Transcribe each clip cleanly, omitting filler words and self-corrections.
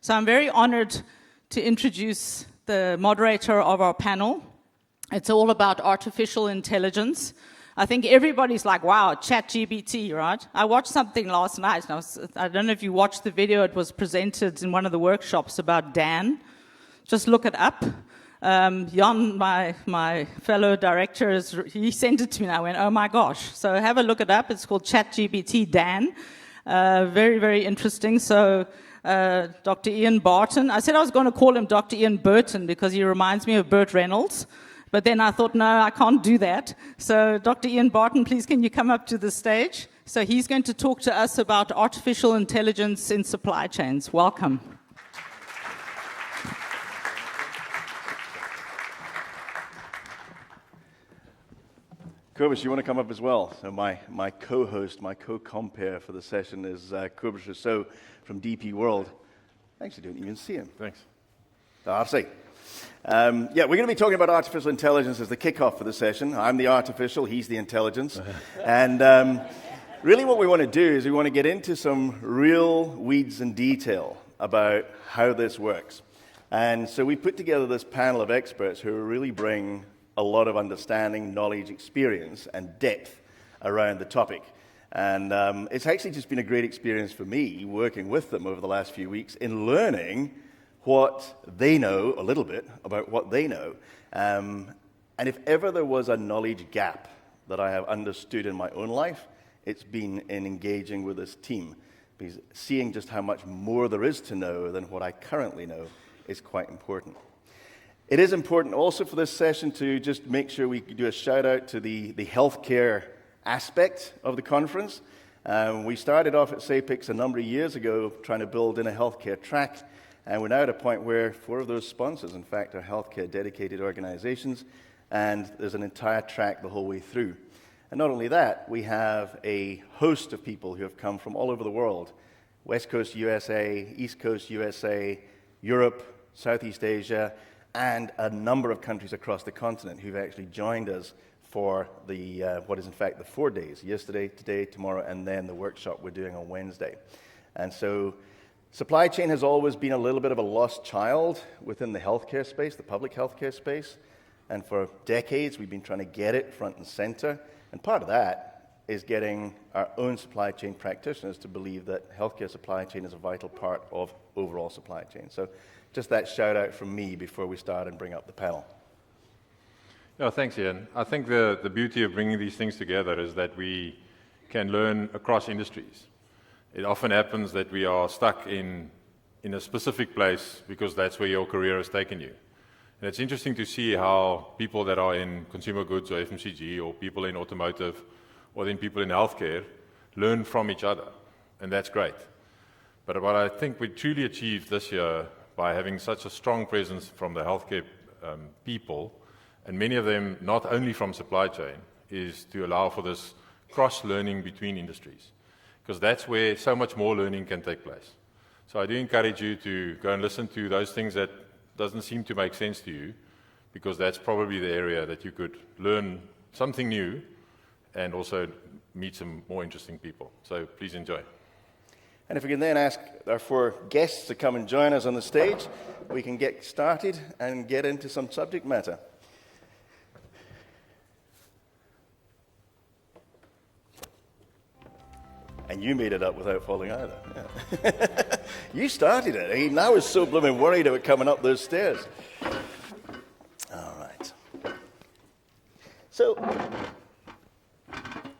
So I'm very honored to introduce the moderator of our panel. It's all about artificial intelligence. I think everybody's like, wow, ChatGPT, right? I watched something last night. And I don't know if you watched the video. It was presented in one of the workshops about Dan. Just look it up. Jan, my fellow director, he sent it to me and I went, oh my gosh. So have a look it up. It's called ChatGPT Dan. Very, very interesting. So Dr. Iain Barton, I said I was going to call him Dr. Iain Burton because he reminds me of Burt Reynolds. But then I thought, no, I can't do that. So Dr. Iain Barton, please can you come up to the stage? So he's going to talk to us about artificial intelligence in supply chains. Welcome. Cobus, you want to come up as well? So my co-host, my co-compere for the session is Cobus Rossouw from DP World. I actually don't even see him. Thanks. Darcy. We're going to be talking about artificial intelligence as the kickoff for the session. I'm the artificial, he's the intelligence. And really what we want to do is we want to get into some real weeds and detail about how this works. And so we put together this panel of experts who really bring a lot of understanding, knowledge, experience, and depth around the topic. And it's actually just been a great experience for me working with them over the last few weeks in learning what they know, a little bit, about what they know. And if ever there was a knowledge gap that I have understood in my own life, it's been in engaging with this team. Because seeing just how much more there is to know than what I currently know is quite important. It is important also for this session to just make sure we do a shout out to the healthcare aspect of the conference. We started off at SAPICS a number of years ago trying to build in a healthcare track, and we're now at a point where 4 of those sponsors, in fact, are healthcare dedicated organizations, and there's an entire track the whole way through. And not only that, we have a host of people who have come from all over the world, West Coast USA, East Coast USA, Europe, Southeast Asia, and a number of countries across the continent who've actually joined us for the what is in fact the 4 days, yesterday, today, tomorrow, and then the workshop we're doing on Wednesday. And so supply chain has always been a little bit of a lost child within the healthcare space, the public healthcare space, and for decades we've been trying to get it front and center, and part of that is getting our own supply chain practitioners to believe that healthcare supply chain is a vital part of overall supply chain. So just that shout out from me before we start and bring up the panel. Yeah, thanks, Iain. I think the beauty of bringing these things together is that we can learn across industries. It often happens that we are stuck in a specific place because that's where your career has taken you. And it's interesting to see how people that are in consumer goods or FMCG or people in automotive or then people in healthcare learn from each other. And that's great. But what I think we truly achieved this year by having such a strong presence from the healthcare people, and many of them not only from supply chain, is to allow for this cross-learning between industries, because that's where so much more learning can take place. So I do encourage you to go and listen to those things that doesn't seem to make sense to you, because that's probably the area that you could learn something new and also meet some more interesting people. So please enjoy. And if we can then ask our 4 guests to come and join us on the stage, we can get started and get into some subject matter. And you made it up without falling either. Yeah. You started it. I was so blooming worried about coming up those stairs. All right. So,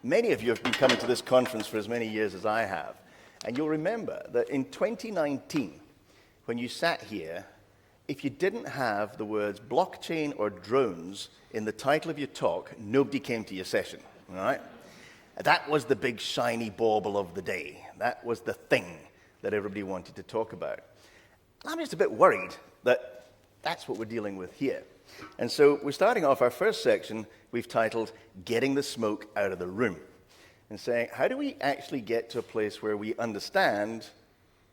many of you have been coming to this conference for as many years as I have. And you'll remember that in 2019, when you sat here, if you didn't have the words blockchain or drones in the title of your talk, nobody came to your session, all right? That was the big shiny bauble of the day. That was the thing that everybody wanted to talk about. I'm just a bit worried that that's what we're dealing with here. And so we're starting off our first section, we've titled, Getting the Smoke Out of the Room. And saying, how do we actually get to a place where we understand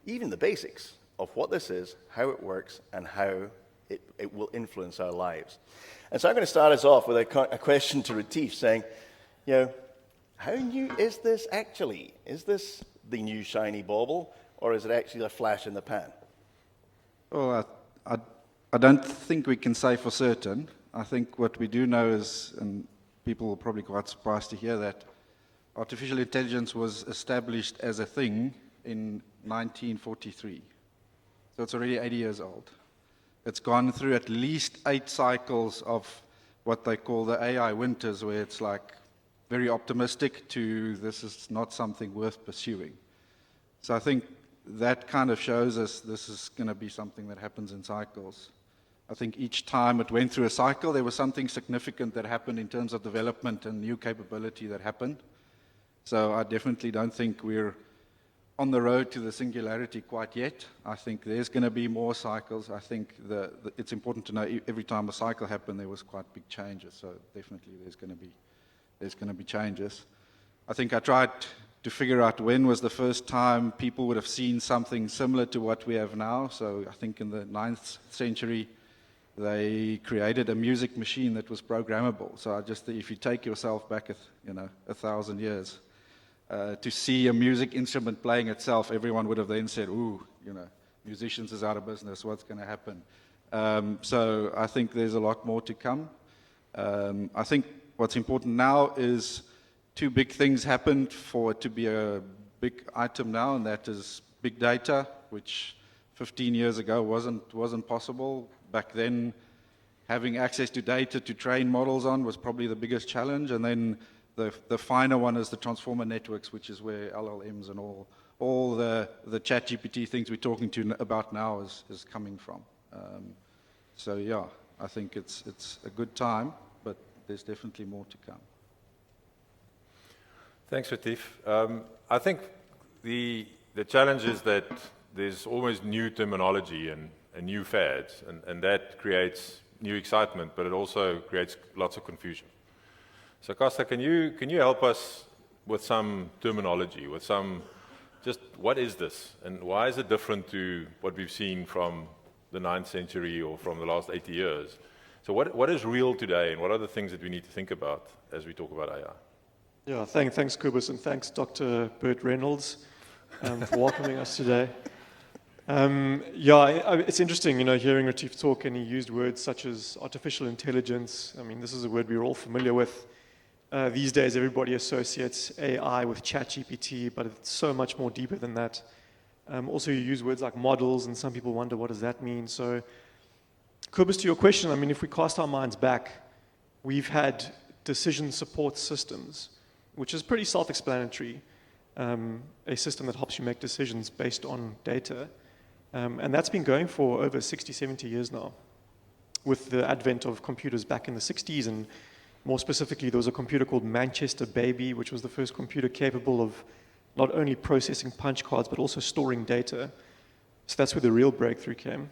even the basics of what this is, how it works, and how it will influence our lives? And so I'm going to start us off with a question to Retief saying, how new is this actually? Is this the new shiny bauble, or is it actually a flash in the pan? Well, I don't think we can say for certain. I think what we do know is, and people will probably be quite surprised to hear that, artificial intelligence was established as a thing in 1943. So it's already 80 years old. It's gone through at least 8 cycles of what they call the AI winters, where it's like very optimistic to this is not something worth pursuing. So I think that kind of shows us this is going to be something that happens in cycles. I think each time it went through a cycle, there was something significant that happened in terms of development and new capability that happened. So I definitely don't think we're on the road to the singularity quite yet. I think there's going to be more cycles. I think it's important to know every time a cycle happened, there was quite big changes. So definitely there's going to be changes. I think I tried to figure out when was the first time people would have seen something similar to what we have now. So I think in the 9th century, they created a music machine that was programmable. So I just, if you take yourself back, 1,000 years, to see a music instrument playing itself, everyone would have then said, ooh, musicians is out of business, what's going to happen? So I think there's a lot more to come. I think what's important now is 2 big things happened for it to be a big item now, and that is big data, which 15 years ago wasn't possible. Back then, having access to data to train models on was probably the biggest challenge, and then the finer one is the transformer networks, which is where LLMs and all the ChatGPT things we're talking about now is coming from. So yeah, I think it's a good time, but there's definitely more to come. Thanks, Retief. I think the challenge is that there's always new terminology and new fads, and that creates new excitement, but it also creates lots of confusion. So Kosta, can you help us with some terminology, with some, just what is this, and why is it different to what we've seen from the 9th century or from the last 80 years? So what is real today, and what are the things that we need to think about as we talk about AI? Yeah, thanks, Cobus, and thanks, Dr. Bert Reynolds, for welcoming us today. It's interesting, hearing Retief talk, and he used words such as artificial intelligence. I mean, this is a word we're all familiar with. These days, everybody associates AI with ChatGPT, but it's so much more deeper than that. Also, you use words like models, and some people wonder, what does that mean? So, Cobus, to your question, I mean, if we cast our minds back, we've had decision support systems, which is pretty self-explanatory, a system that helps you make decisions based on data. And that's been going for over 60, 70 years now, with the advent of computers back in the 60s. And more specifically, there was a computer called Manchester Baby, which was the first computer capable of not only processing punch cards, but also storing data. So that's where the real breakthrough came.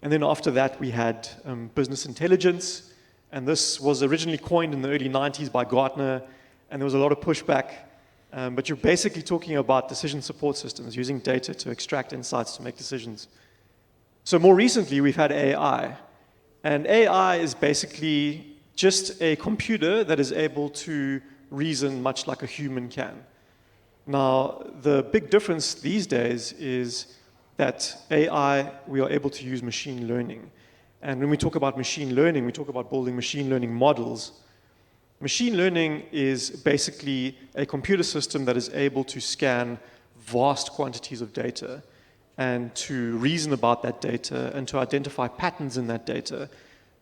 And then after that, we had business intelligence. And this was originally coined in the early 90s by Gartner. And there was a lot of pushback. But you're basically talking about decision support systems using data to extract insights to make decisions. So more recently, we've had AI. And AI is basically just a computer that is able to reason much like a human can. Now, the big difference these days is that AI, we are able to use machine learning. And when we talk about machine learning, we talk about building machine learning models. Machine learning is basically a computer system that is able to scan vast quantities of data and to reason about that data and to identify patterns in that data.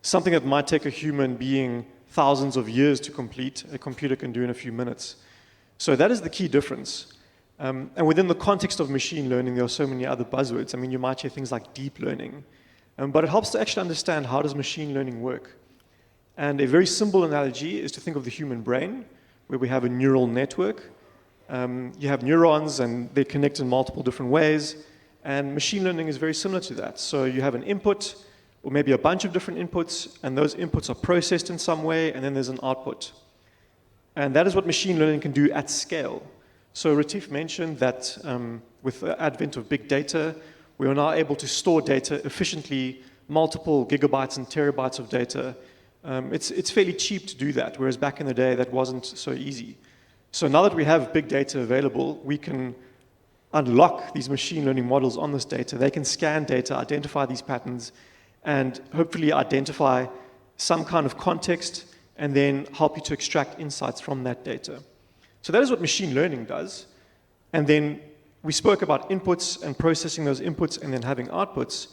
Something that might take a human being thousands of years to complete, a computer can do in a few minutes. So that is the key difference. And within the context of machine learning, there are so many other buzzwords. I mean, you might hear things like deep learning. But it helps to actually understand how does machine learning work. And a very simple analogy is to think of the human brain, where we have a neural network. You have neurons, and they connect in multiple different ways. And machine learning is very similar to that. So you have an input, or maybe a bunch of different inputs, and those inputs are processed in some way, and then there's an output. And that is what machine learning can do at scale. So Retief mentioned that with the advent of big data, we are now able to store data efficiently, multiple gigabytes and terabytes of data. It's fairly cheap to do that, whereas back in the day, that wasn't so easy. So now that we have big data available, we can unlock these machine learning models on this data, they can scan data, identify these patterns, and hopefully identify some kind of context and then help you to extract insights from that data. So that is what machine learning does. And then we spoke about inputs and processing those inputs and then having outputs.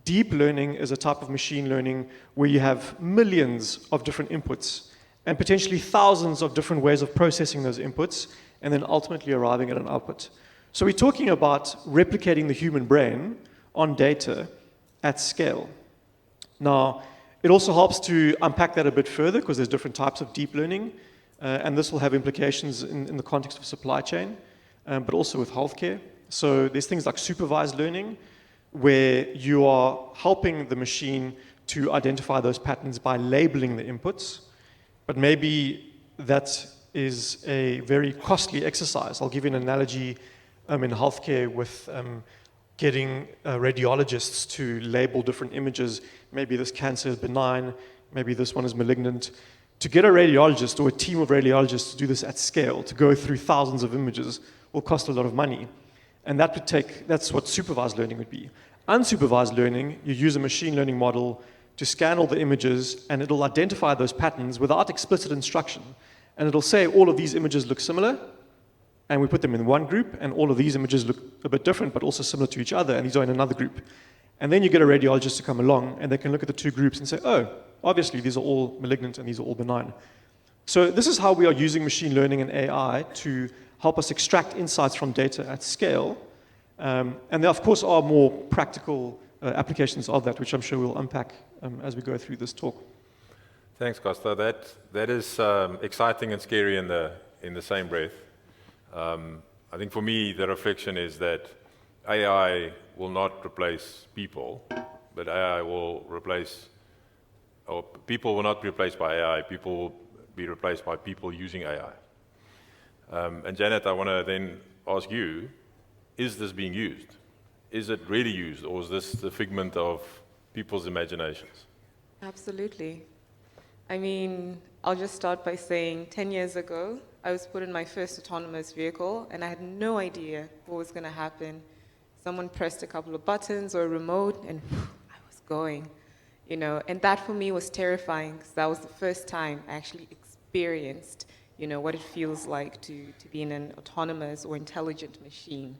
Deep learning is a type of machine learning where you have millions of different inputs and potentially thousands of different ways of processing those inputs and then ultimately arriving at an output. So we're talking about replicating the human brain on data at scale. Now, it also helps to unpack that a bit further because there's different types of deep learning, and this will have implications in the context of supply chain, but also with healthcare. So there's things like supervised learning, where you are helping the machine to identify those patterns by labeling the inputs, but maybe that is a very costly exercise. I'll give you an analogy in healthcare with getting radiologists to label different images. Maybe this cancer is benign, maybe this one is malignant. To get a radiologist or a team of radiologists to do this at scale, to go through thousands of images, will cost a lot of money. And that's what supervised learning would be. Unsupervised learning, you use a machine learning model to scan all the images, and it'll identify those patterns without explicit instruction. And it'll say all of these images look similar, and we put them in one group, and all of these images look a bit different, but also similar to each other, and these are in another group. And then you get a radiologist to come along, and they can look at the two groups and say, oh, obviously these are all malignant and these are all benign. So this is how we are using machine learning and AI to help us extract insights from data at scale. And there, of course, are more practical applications of that, which I'm sure we'll unpack as we go through this talk. Thanks, Kosta. That is exciting and scary in the same breath. I think for me, the reflection is that AI will not replace people, but AI will replace, or people will not be replaced by AI, people will be replaced by people using AI. And Janet, I want to then ask you, is this being used? Is it really used, or is this the figment of people's imaginations? Absolutely. I mean, I'll just start by saying 10 years ago, I was put in my first autonomous vehicle, and I had no idea what was going to happen. Someone pressed a couple of buttons or a remote, and I was going, you know. And that for me was terrifying, because that was the first time I actually experienced, you know, what it feels like to be in an autonomous or intelligent machine.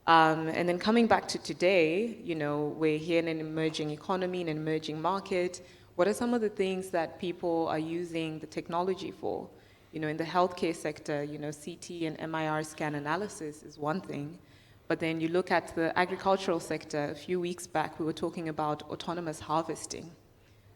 And then coming back to today, you know, we're here in an emerging economy, in an emerging market. What are some of the things that people are using the technology for? You know, in the healthcare sector, you know, CT and MIR scan analysis is one thing. But then you look at the agricultural sector, a few weeks back, we were talking about autonomous harvesting.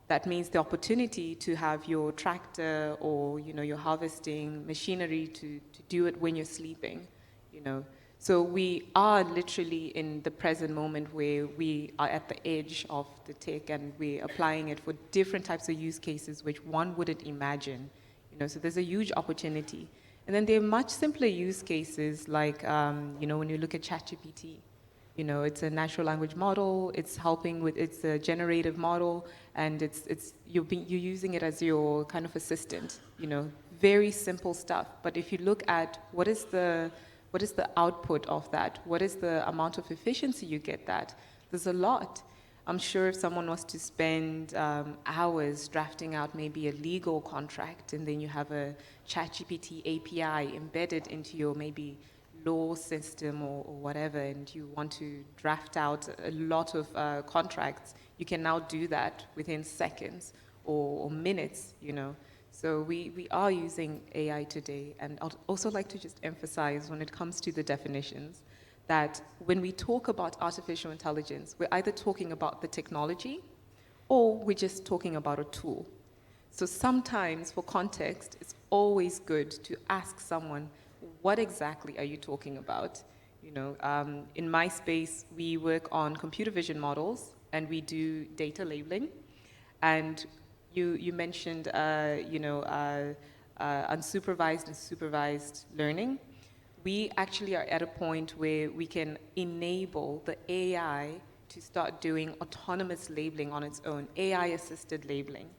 That means the opportunity to have your tractor or, you know, your harvesting machinery to do it when you're sleeping, you know. So we are literally in the present moment where we are at the edge of the tech and we're applying it for different types of use cases which one wouldn't imagine. You know, so there's a huge opportunity. And then there are much simpler use cases like, you know, when you look at ChatGPT, you know, it's a natural language model, it's helping with, it's a generative model, and you're using it as your kind of assistant, you know, very simple stuff. But if you look at what is the output of that? What is the amount of efficiency you get that? There's a lot. I'm sure if someone was to spend hours drafting out maybe a legal contract, and then you have a ChatGPT API embedded into your maybe law system or whatever, and you want to draft out a lot of contracts, you can now do that within seconds or minutes, you know. So we are using AI today, and I'd also like to just emphasize when it comes to the definitions that when we talk about artificial intelligence, we're either talking about the technology or we're just talking about a tool. So sometimes, for context, it's always good to ask someone, what exactly are you talking about? You know, in my space, we work on computer vision models, and we do data labeling. And you mentioned, you know, unsupervised and supervised learning. We actually are at a point where we can enable the AI to start doing autonomous labeling on its own, AI-assisted labeling.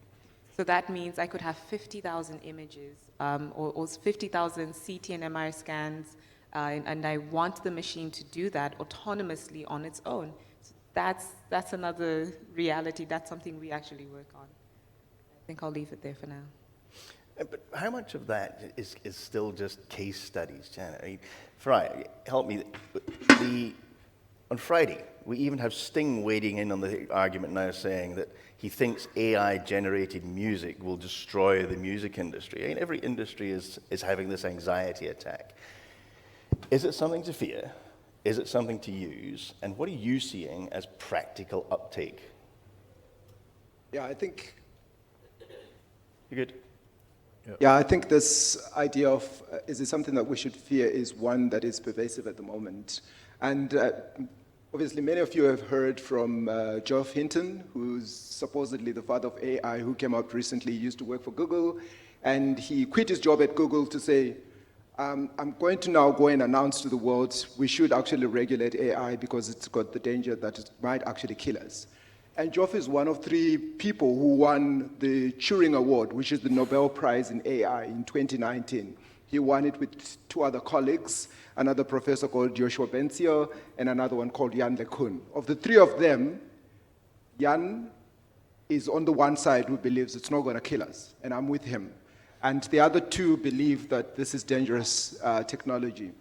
So that means I could have 50,000 images or 50,000 CT and MR scans and I want the machine to do that autonomously on its own. So that's another reality. That's something we actually work on. I think I'll leave it there for now. But how much of that is still just case studies, Janet? I mean, Farayi, help me. On Friday, we even have Sting wading in on the argument now saying that he thinks AI-generated music will destroy the music industry. I mean, every industry is having this anxiety attack. Is it something to fear? Is it something to use? And what are you seeing as practical uptake? Yeah, I think... You good? Yeah, I think this idea of is it something that we should fear is one that is pervasive at the moment. And obviously many of you have heard from Geoff Hinton, who's supposedly the father of AI, who came out recently. He used to work for Google, and he quit his job at Google to say, I'm going to now go and announce to the world we should actually regulate AI because it's got the danger that it might actually kill us. And Geoff is one of 3 people who won the Turing Award, which is the Nobel Prize in AI in 2019. He won it with 2 other colleagues, another professor called Joshua Benzio, and another one called Jan LeCun. Of the 3 of them, Jan is on the one side who believes it's not going to kill us, and I'm with him. And the other 2 believe that this is dangerous technology.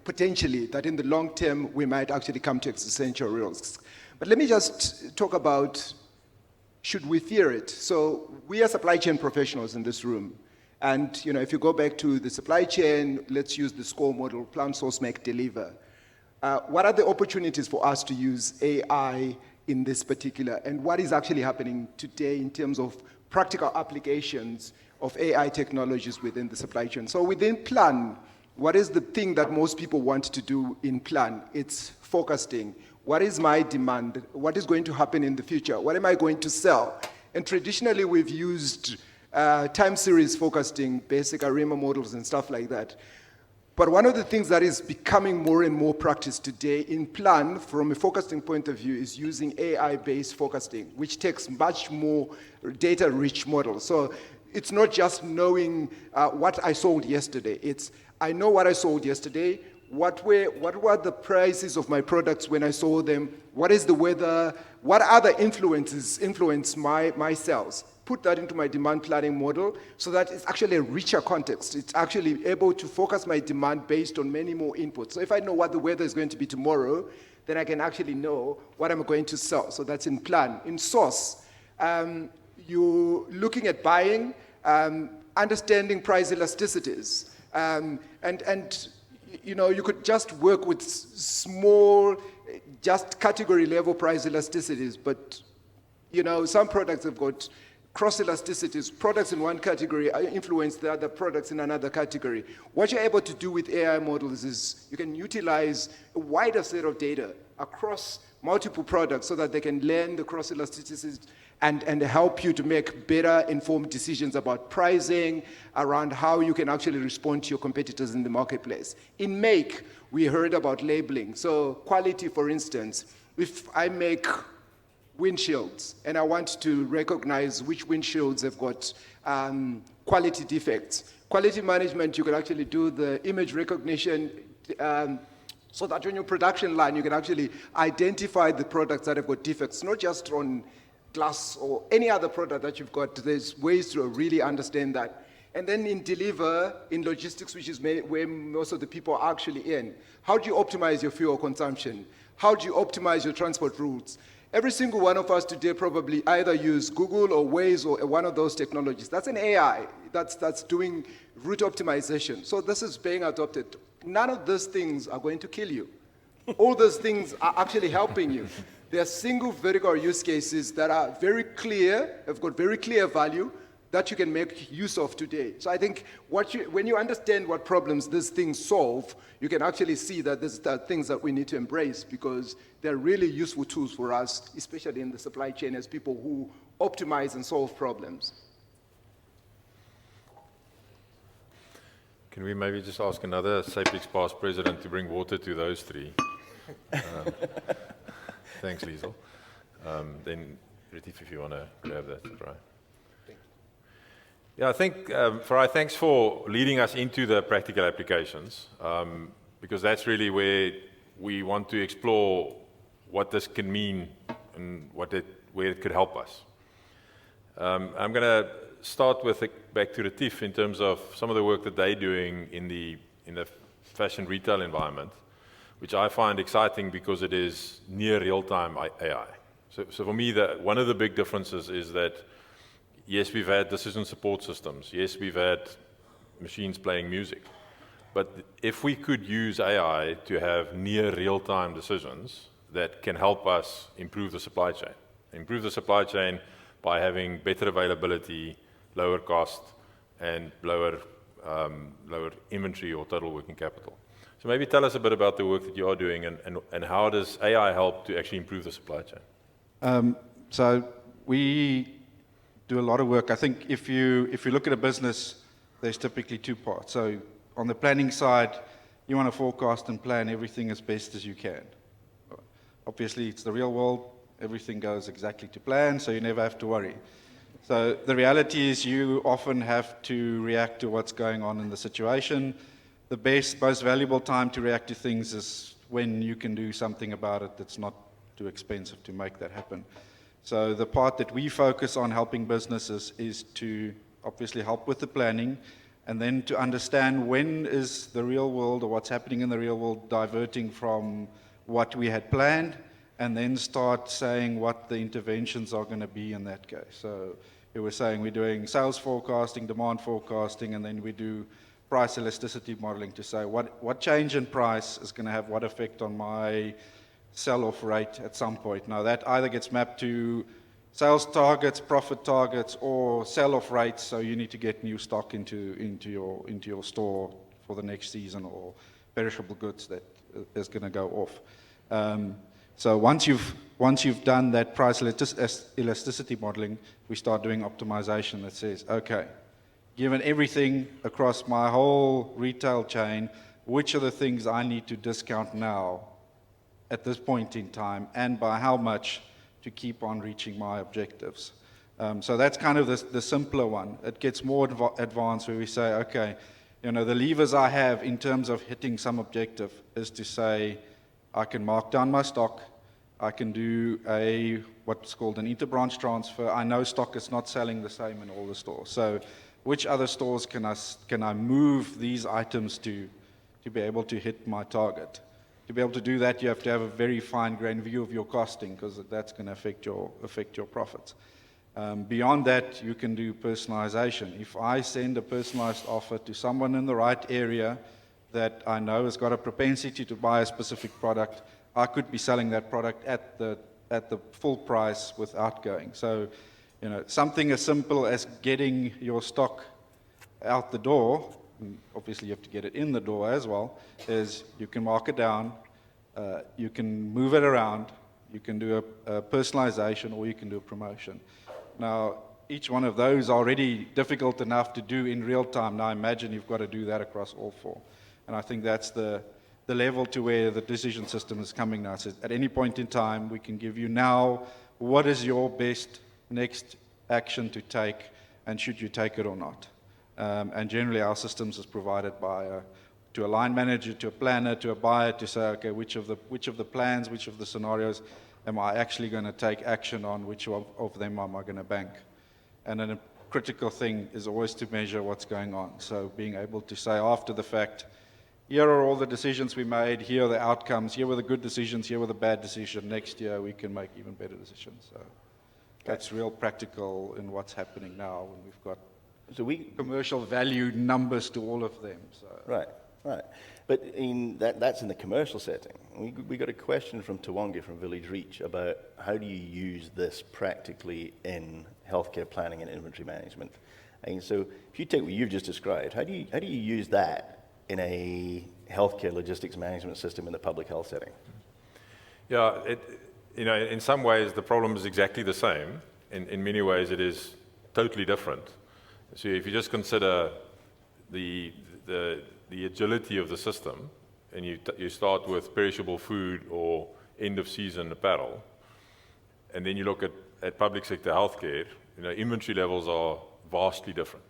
Potentially, that in the long term, we might actually come to existential risks. But let me just talk about, should we fear it? So we are supply chain professionals in this room. And if you go back to the supply chain, let's use the SCORE model, plan, source, make, deliver. What are the opportunities for us to use AI in this particular? And what is actually happening today in terms of practical applications of AI technologies within the supply chain? So within plan, what is the thing that most people want to do in plan? It's forecasting. What is my demand? What is going to happen in the future? What am I going to sell? And traditionally, we've used time series forecasting, basic ARIMA models and stuff like that. But one of the things that is becoming more and more practiced today in plan, from a forecasting point of view, is using AI-based forecasting, which takes much more data-rich models. So it's not just knowing what I sold yesterday. It's, I know what I sold yesterday. What were the prices of my products when I sold them? What is the weather? What other influences influence my sales? Put that into my demand planning model so that it's actually a richer context. It's actually able to focus my demand based on many more inputs. So if I know what the weather is going to be tomorrow, then I can actually know what I'm going to sell. So that's in plan. In source, you're looking at buying, understanding price elasticities, and you could just work with small, just category level price elasticities, but some products have got cross elasticities. Products in one category influence the other products in another category. What you're able to do with AI models is you can utilize a wider set of data across multiple products so that they can learn the cross elasticities and help you to make better informed decisions about pricing, around how you can actually respond to your competitors in the marketplace. In make, we heard about labeling. So quality, for instance, if I make windshields and I want to recognize which windshields have got quality defects. Quality management, you can actually do the image recognition so that on your production line, you can actually identify the products that have got defects, not just on glass or any other product that you've got. There's ways to really understand that. And then in deliver, in logistics, which is where most of the people are actually in, how do you optimize your fuel consumption? How do you optimize your transport routes? Every single one of us today probably either use Google or Waze or one of those technologies. That's an AI. That's doing route optimization. So this is being adopted. None of those things are going to kill you. All those things are actually helping you. There are single vertical use cases that are very clear, have got very clear value that you can make use of today. So I think when you understand what problems these things solve, you can actually see that these are things that we need to embrace because they're really useful tools for us, especially in the supply chain as people who optimize and solve problems. Can we maybe just ask another SAPICS past president to bring water to those 3? Thanks, Liesel. Then, Retief, if you want to grab that, right? Yeah, I think, Farayi, thanks for leading us into the practical applications. because that's really where we want to explore what this can mean and where it could help us. I'm going to start with back to Retief in terms of some of the work that they're doing in the fashion retail environment, which I find exciting because it is near real-time AI. So for me, one of the big differences is that, yes, we've had decision support systems. Yes, we've had machines playing music. But if we could use AI to have near real-time decisions that can help us improve the supply chain. Improve the supply chain by having better availability, lower cost, and lower inventory or total working capital. So maybe tell us a bit about the work that you are doing and how does AI help to actually improve the supply chain? So we do a lot of work. I think if you look at a business, there's typically two parts. So on the planning side, you want to forecast and plan everything as best as you can. Obviously, it's the real world. Everything goes exactly to plan, so you never have to worry. So the reality is you often have to react to what's going on in the situation. The best, most valuable time to react to things is when you can do something about it that's not too expensive to make that happen. So the part that we focus on helping businesses is to obviously help with the planning and then to understand when is the real world or what's happening in the real world diverting from what we had planned, and then start saying what the interventions are going to be in that case. So you were saying we're doing sales forecasting, demand forecasting, and then we do price elasticity modeling to say what change in price is going to have what effect on my sell-off rate at some point. Now that either gets mapped to sales targets, profit targets, or sell-off rates, so you need to get new stock into your store for the next season, or perishable goods that is going to go off. So once you've done that price elasticity modeling, we start doing optimization that says, okay, given everything across my whole retail chain, which are the things I need to discount now at this point in time, and by how much to keep on reaching my objectives. So that's kind of the simpler one. It gets more advanced where we say, okay, the levers I have in terms of hitting some objective is to say, I can mark down my stock. I can do what's called an interbranch transfer. I know stock is not selling the same in all the stores. So which other stores can I move these items to be able to hit my target? To be able to do that, you have to have a very fine-grained view of your costing, because that's going to affect your profits. Beyond that, you can do personalization. If I send a personalized offer to someone in the right area that I know has got a propensity to buy a specific product, I could be selling that product at the full price without going. So, something as simple as getting your stock out the door, and obviously you have to get it in the door as well, is you can mark it down, you can move it around, you can do a personalization, or you can do a promotion. Now, each one of those are already difficult enough to do in real time. Now imagine you've got to do that across all four. And I think that's the level to where the decision system is coming now. So at any point in time, we can give you now what is your best next action to take, and should you take it or not. And generally our systems is provided to a line manager, to a planner, to a buyer, to say, okay, which of the plans, which of the scenarios am I actually going to take action on, which of them am I going to bank? And then a critical thing is always to measure what's going on. So being able to say after the fact, here are all the decisions we made, here are the outcomes, here were the good decisions, here were the bad decisions. Next year we can make even better decisions. So that's real practical in what's happening now when we've got commercial value numbers to all of them. So. Right. But that's in the commercial setting. We got a question from Tawonga from Village Reach about how do you use this practically in healthcare planning and inventory management. And so if you take what you've just described, how do you use that in a healthcare logistics management system in the public health setting? Yeah, in some ways the problem is exactly the same. In many ways it is totally different. So if you just consider the agility of the system, and you start with perishable food or end of season apparel, and then you look at public sector healthcare, inventory levels are vastly different.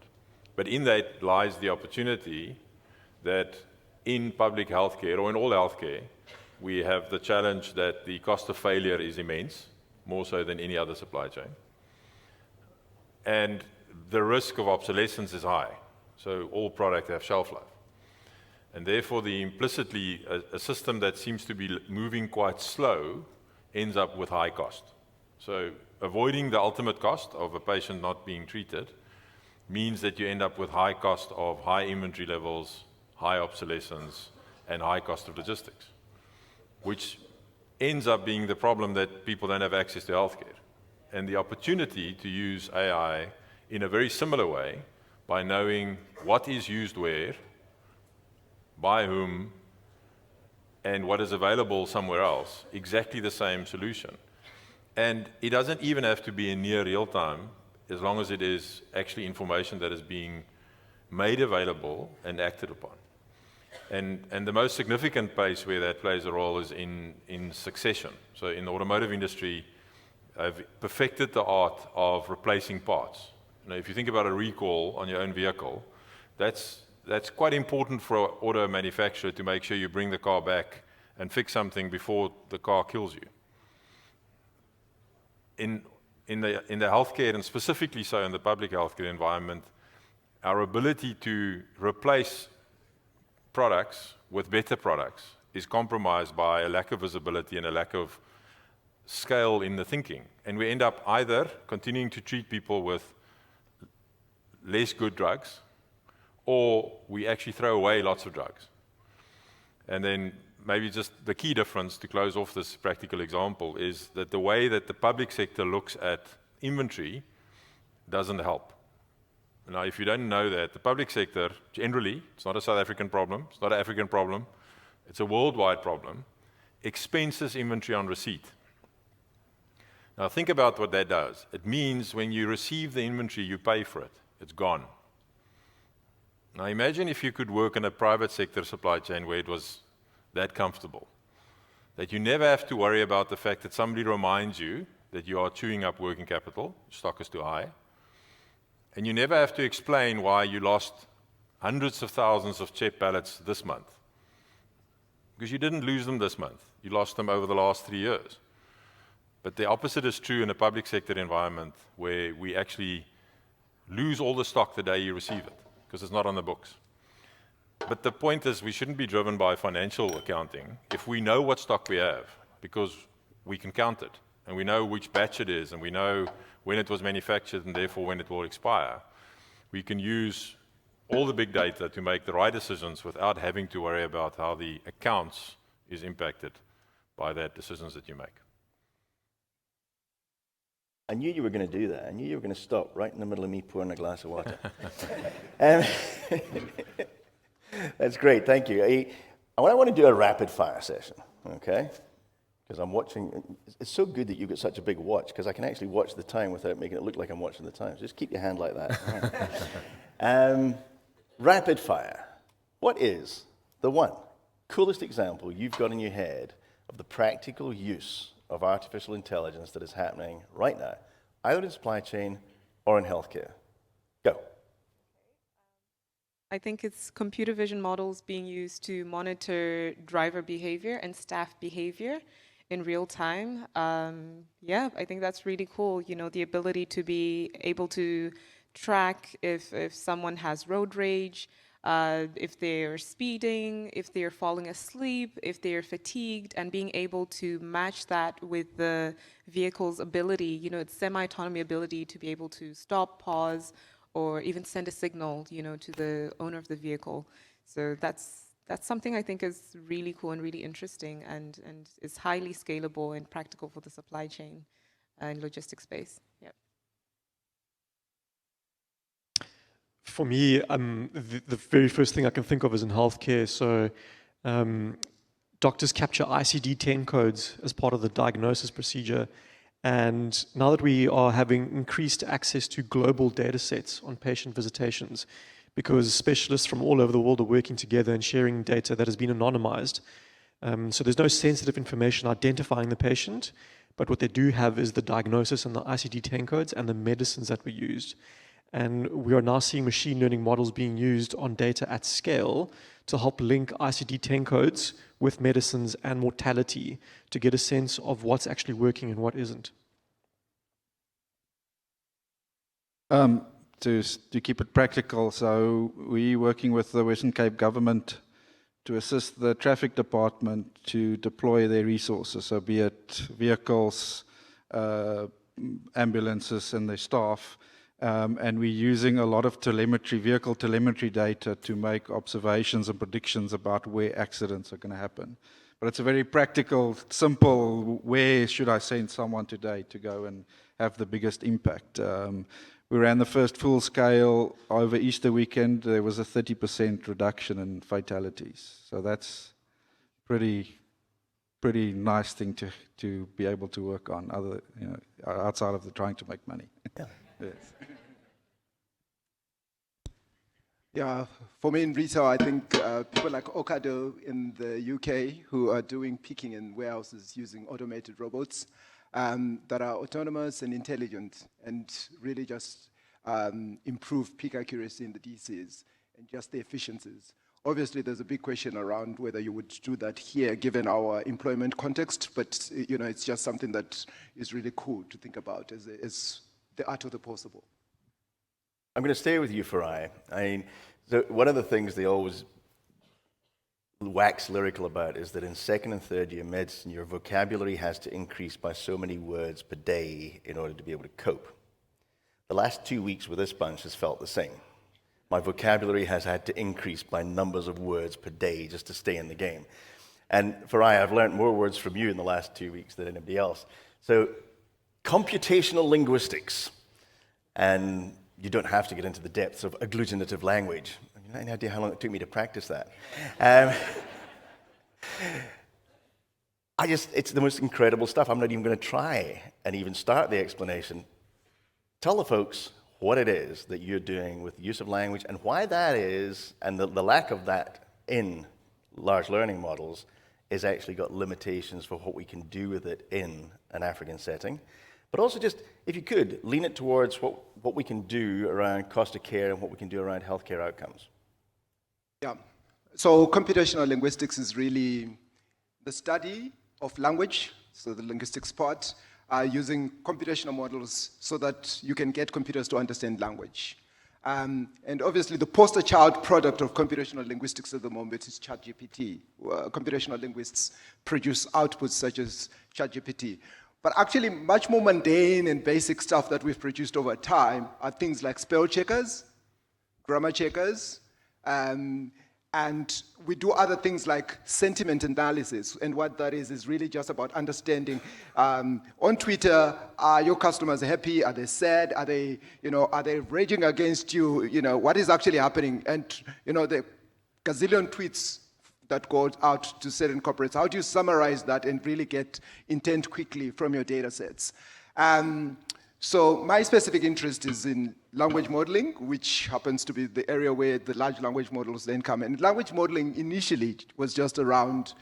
But in that lies the opportunity that in public healthcare, or in all healthcare, we have the challenge that the cost of failure is immense, more so than any other supply chain. And the risk of obsolescence is high. So all products have shelf life. And therefore, implicitly, a system that seems to be moving quite slow ends up with high cost. So avoiding the ultimate cost of a patient not being treated means that you end up with high cost of high inventory levels, high obsolescence, and high cost of logistics, which ends up being the problem that people don't have access to healthcare. And the opportunity to use AI in a very similar way, by knowing what is used where, by whom, and what is available somewhere else, exactly the same solution. And it doesn't even have to be in near real time, as long as it is actually information that is being made available and acted upon. And the most significant place where that plays a role is in succession. So in the automotive industry, I've perfected the art of replacing parts. If you think about a recall on your own vehicle, that's quite important for an auto manufacturer to make sure you bring the car back and fix something before the car kills you. In the healthcare, and specifically so in the public healthcare environment, our ability to replace products with better products is compromised by a lack of visibility and a lack of scale in the thinking. And we end up either continuing to treat people with less good drugs, or we actually throw away lots of drugs. And then maybe just the key difference to close off this practical example is that the way that the public sector looks at inventory doesn't help. Now, if you don't know that, the public sector, generally, it's not a South African problem, it's not an African problem, it's a worldwide problem, expenses inventory on receipt. Now, think about what that does. It means when you receive the inventory, you pay for it. It's gone. Now, imagine if you could work in a private sector supply chain where it was that comfortable, that you never have to worry about the fact that somebody reminds you that you are chewing up working capital, stock is too high, and you never have to explain why you lost hundreds of thousands of CHEP pallets this month. Because you didn't lose them this month. You lost them over the last 3 years. But the opposite is true in a public sector environment where we actually lose all the stock the day you receive it, because it's not on the books. But the point is, we shouldn't be driven by financial accounting. If we know what stock we have, because we can count it, and we know which batch it is, and we know when it was manufactured, and therefore when it will expire, we can use all the big data to make the right decisions without having to worry about how the accounts is impacted by the decisions that you make. I knew you were going to do that. I knew you were going to stop right in the middle of me pouring a glass of water. That's great, thank you. I want to do a rapid fire session, okay? Because I'm watching. It's so good that you've got such a big watch, because I can actually watch the time without making it look like I'm watching the time. So just keep your hand like that. Rapid fire. What is the one coolest example you've got in your head of the practical use of artificial intelligence that is happening right now, either in supply chain or in healthcare? Go. I think it's computer vision models being used to monitor driver behavior and staff behavior in real time. Yeah, I think that's really cool. You know, the ability to be able to track if someone has road rage, if they're speeding, if they're falling asleep, if they're fatigued, and being able to match that with the vehicle's ability, you know, its semi-autonomy ability to be able to stop, pause, or even send a signal, you know, to the owner of the vehicle. So that's something I think is really cool and really interesting, and is highly scalable and practical for the supply chain and logistics space. Yep. For me, the very first thing I can think of is in healthcare. So doctors capture ICD-10 codes as part of the diagnosis procedure. And now that we are having increased access to global data sets on patient visitations, because specialists from all over the world are working together and sharing data that has been anonymized. So there's no sensitive information identifying the patient, but what they do have is the diagnosis and the ICD-10 codes and the medicines that were used. And we are now seeing machine learning models being used on data at scale to help link ICD-10 codes with medicines and mortality to get a sense of what's actually working and what isn't. To keep it practical, so we're working with the Western Cape government to assist the traffic department to deploy their resources, so be it vehicles, ambulances and their staff, and we're using a lot of telemetry, vehicle telemetry data to make observations and predictions about where accidents are going to happen. But it's a very practical, simple, where should I send someone today to go and have the biggest impact. We ran the first full scale over Easter weekend. There was a 30% reduction in fatalities. So that's pretty nice thing to be able to work on, outside of the trying to make money. Yeah. Yes. Yeah, for me in retail, I think people like Ocado in the UK who are doing picking in warehouses using automated robots that are autonomous and intelligent and really just improve peak accuracy in the DCs and just the efficiencies. Obviously, there's a big question around whether you would do that here, given our employment context, but it's just something that is really cool to think about as the art of the possible. I'm going to stay with you, Farayi. So one of the things they always wax lyrical about is that in second and third year medicine, your vocabulary has to increase by so many words per day in order to be able to cope. The last 2 weeks with this bunch has felt the same. My vocabulary has had to increase by numbers of words per day just to stay in the game. And Farayi, I've learned more words from you in the last 2 weeks than anybody else. So computational linguistics, and you don't have to get into the depths of agglutinative language. You have any idea how long it took me to practice that? It's the most incredible stuff. I'm not even going to try and even start the explanation. Tell the folks what it is that you're doing with the use of language and why that is, and the lack of that in large learning models is actually got limitations for what we can do with it in an African setting. But also just, if you could, lean it towards what we can do around cost of care and what we can do around healthcare outcomes. Yeah. So computational linguistics is really the study of language, so the linguistics part, using computational models so that you can get computers to understand language. And obviously, the poster child product of computational linguistics at the moment is ChatGPT. Computational linguists produce outputs such as ChatGPT. But actually, much more mundane and basic stuff that we've produced over time are things like spell checkers, grammar checkers, and we do other things like sentiment analysis. And what that is really just about understanding on Twitter, are your customers happy? Are they sad? Are they raging against you? What is actually happening? And the gazillion tweets that go out to certain corporates, how do you summarize that and really get intent quickly from your data sets? So my specific interest is in language modeling, which happens to be the area where the large language models then come. And language modeling initially was just around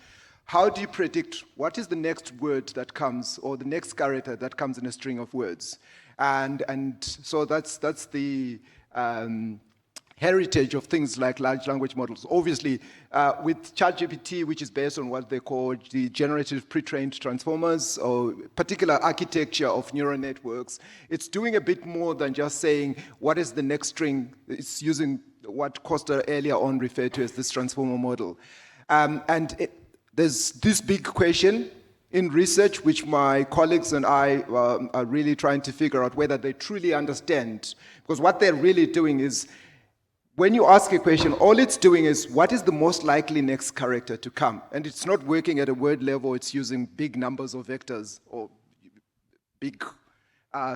how do you predict what is the next word that comes or the next character that comes in a string of words. And so that's the heritage of things like large language models. Obviously, with ChatGPT, which is based on what they call the generative pre-trained transformers or particular architecture of neural networks, it's doing a bit more than just saying, what is the next string? It's using what Kosta earlier on referred to as this transformer model. There's this big question in research, which my colleagues and I are really trying to figure out whether they truly understand. Because what they're really doing is, when you ask a question, all it's doing is, what is the most likely next character to come? And it's not working at a word level, it's using big numbers of vectors or big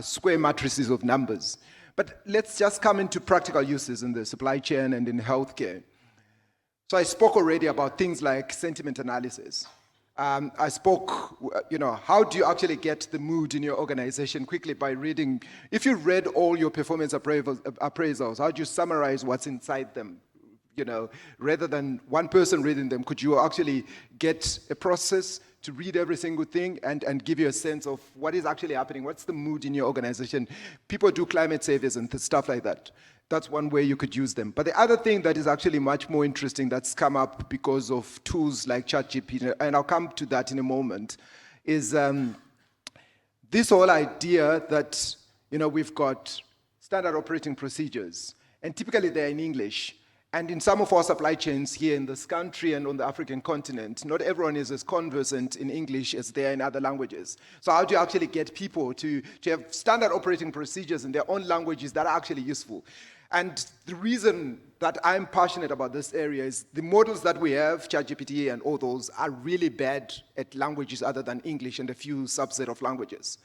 square matrices of numbers. But let's just come into practical uses in the supply chain and in healthcare. So I spoke already about things like sentiment analysis. I spoke, how do you actually get the mood in your organization quickly by reading? If you read all your performance appraisals, how do you summarize what's inside them? Rather than one person reading them, could you actually get a process to read every single thing and give you a sense of what is actually happening, what's the mood in your organization. People do climate surveys and stuff like that. That's one way you could use them. But the other thing that is actually much more interesting that's come up because of tools like ChatGPT, and I'll come to that in a moment, is this whole idea that, we've got standard operating procedures, and typically they're in English. And in some of our supply chains here in this country and on the African continent, not everyone is as conversant in English as they are in other languages. So how do you actually get people to have standard operating procedures in their own languages that are actually useful? And the reason that I'm passionate about this area is the models that we have, ChatGPT and all those, are really bad at languages other than English and a few subset of languages.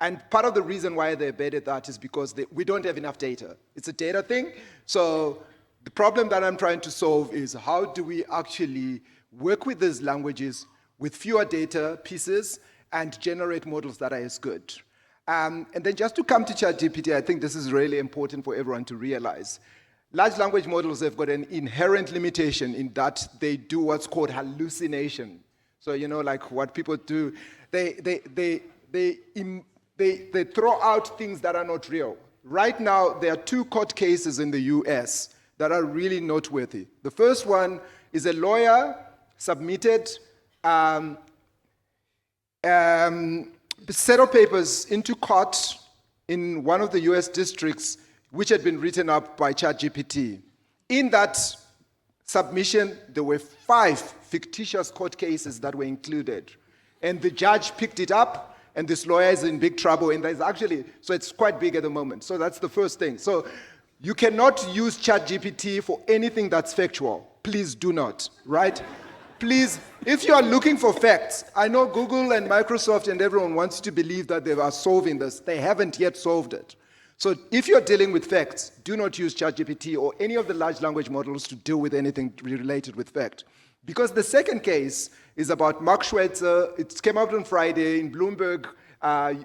And part of the reason why they're bad at that is because we don't have enough data. It's a data thing. So the problem that I'm trying to solve is how do we actually work with these languages with fewer data pieces and generate models that are as good. And then just to come to ChatGPT, I think this is really important for everyone to realize. Large language models have got an inherent limitation in that they do what's called hallucination. So, like what people do, they throw out things that are not real. Right now, there are 2 court cases in the US that are really noteworthy. The first one is a lawyer submitted a set of papers into court in one of the US districts which had been written up by ChatGPT. In that submission, there were 5 fictitious court cases that were included. And the judge picked it up, and this lawyer is in big trouble, and so it's quite big at the moment. So that's the first thing. So you cannot use ChatGPT for anything that's factual. Please do not, right? Please, if you are looking for facts, I know Google and Microsoft and everyone wants to believe that they are solving this. They haven't yet solved it. So if you're dealing with facts, do not use ChatGPT or any of the large language models to deal with anything related with fact. Because the second case is about Mark Schweitzer. It came out on Friday in Bloomberg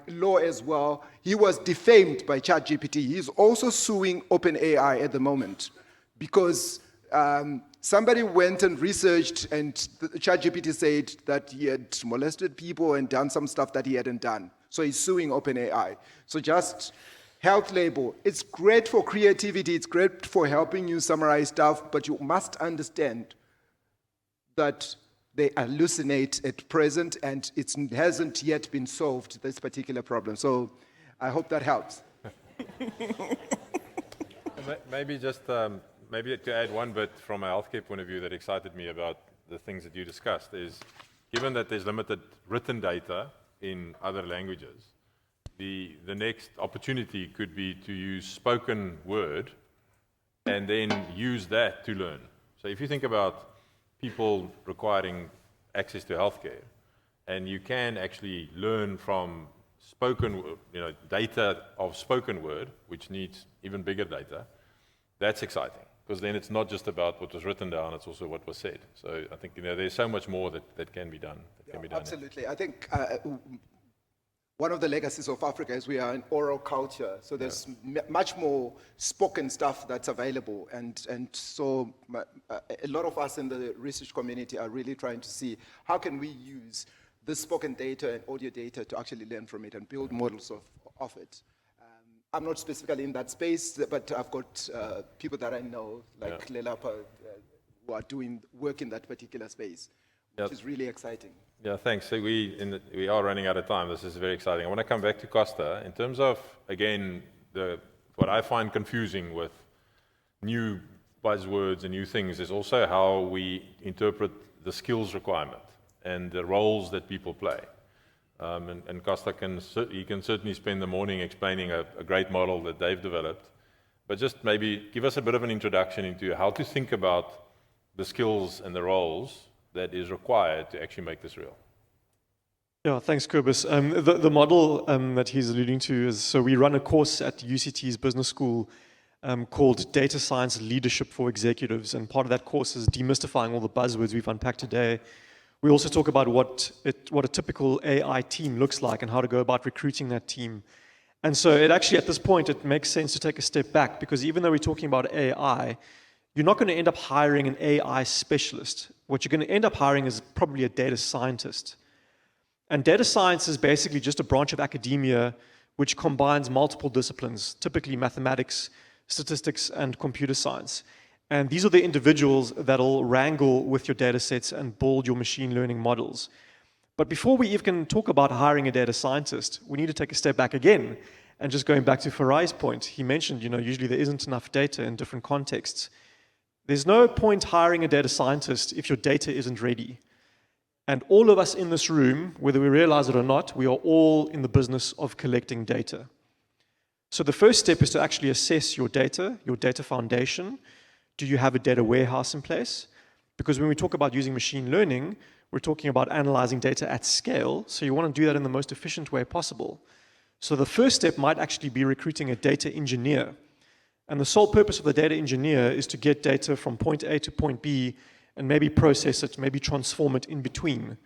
law as well. He was defamed by ChatGPT. He's also suing OpenAI at the moment because somebody went and researched, and ChatGPT said that he had molested people and done some stuff that he hadn't done. So he's suing OpenAI. So just health label. It's great for creativity. It's great for helping you summarize stuff, but you must understand that they hallucinate at present, and it hasn't yet been solved, this particular problem. So I hope that helps. Maybe just maybe to add one bit from a healthcare point of view that excited me about the things that you discussed is, given that there's limited written data in other languages, the next opportunity could be to use spoken word and then use that to learn. So if you think about people requiring access to healthcare, and you can actually learn from spoken, data of spoken word, which needs even bigger data, that's exciting, because then it's not just about what was written down, it's also what was said. So I think there's so much more that can be done. Absolutely. I think one of the legacies of Africa is we are an oral culture, so there's much more spoken stuff that's available, and so a lot of us in the research community are really trying to see how can we use this spoken data and audio data to actually learn from it and build models of it. I'm not specifically in that space, but I've got people that I know, like Lelapa, who are doing work in that particular space, which is really exciting. Yeah, thanks. So we are running out of time. This is very exciting. I want to come back to Kosta. In terms of, again, what I find confusing with new buzzwords and new things is also how we interpret the skills requirement and the roles that people play. And Kosta can certainly spend the morning explaining a great model that they've developed. But just maybe give us a bit of an introduction into how to think about the skills and the roles that is required to actually make this real. Yeah, thanks, Cobus. The model that he's alluding to is, so we run a course at UCT's business school called Data Science Leadership for Executives, and part of that course is demystifying all the buzzwords we've unpacked today. We also talk about what a typical AI team looks like and how to go about recruiting that team. And so it actually, at this point, it makes sense to take a step back, because even though we're talking about AI, you're not going to end up hiring an AI specialist. What you're going to end up hiring is probably a data scientist. And data science is basically just a branch of academia which combines multiple disciplines, typically mathematics, statistics, and computer science. And these are the individuals that'll wrangle with your data sets and build your machine learning models. But before we even talk about hiring a data scientist, we need to take a step back again. And just going back to Farayi's point, he mentioned, usually there isn't enough data in different contexts. There's no point hiring a data scientist if your data isn't ready. And all of us in this room, whether we realize it or not, we are all in the business of collecting data. So the first step is to actually assess your data foundation. Do you have a data warehouse in place? Because when we talk about using machine learning, we're talking about analyzing data at scale, so you want to do that in the most efficient way possible. So the first step might actually be recruiting a data engineer. And the sole purpose of the data engineer is to get data from point A to point B and maybe process it, maybe transform it in between.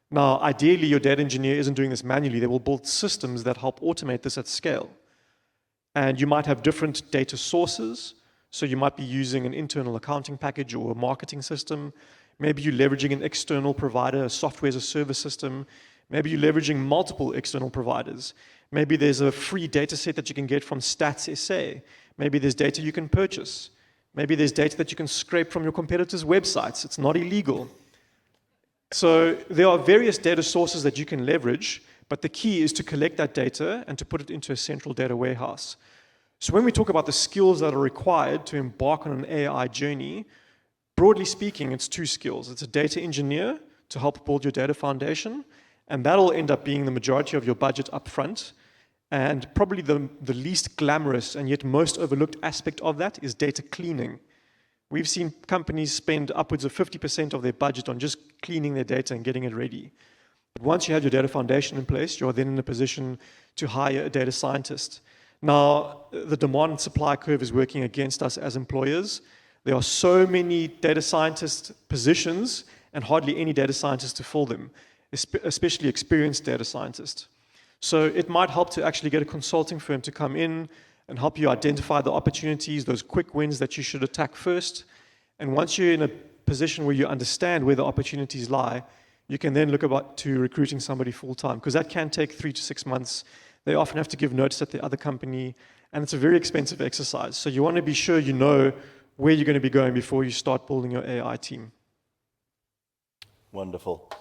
Now, ideally, your data engineer isn't doing this manually. They will build systems that help automate this at scale. And you might have different data sources. So you might be using an internal accounting package or a marketing system. Maybe you're leveraging an external provider, a software as a service system. Maybe you're leveraging multiple external providers. Maybe there's a free data set that you can get from Stats SA. Maybe there's data you can purchase. Maybe there's data that you can scrape from your competitors' websites. It's not illegal. So there are various data sources that you can leverage, but the key is to collect that data and to put it into a central data warehouse. So when we talk about the skills that are required to embark on an AI journey, broadly speaking, it's two skills. It's a data engineer to help build your data foundation, and that'll end up being the majority of your budget up front. And probably the least glamorous and yet most overlooked aspect of that is data cleaning. We've seen companies spend upwards of 50% of their budget on just cleaning their data and getting it ready. But once you have your data foundation in place, you're then in a position to hire a data scientist. Now, the demand and supply curve is working against us as employers. There are so many data scientist positions and hardly any data scientists to fill them, especially experienced data scientists. So it might help to actually get a consulting firm to come in and help you identify the opportunities, those quick wins that you should attack first. And once you're in a position where you understand where the opportunities lie, you can then look about to recruiting somebody full-time, because that can take 3 to 6 months. They often have to give notice at the other company, and it's a very expensive exercise. So you want to be sure you know where you're going to be going before you start building your AI team. Wonderful.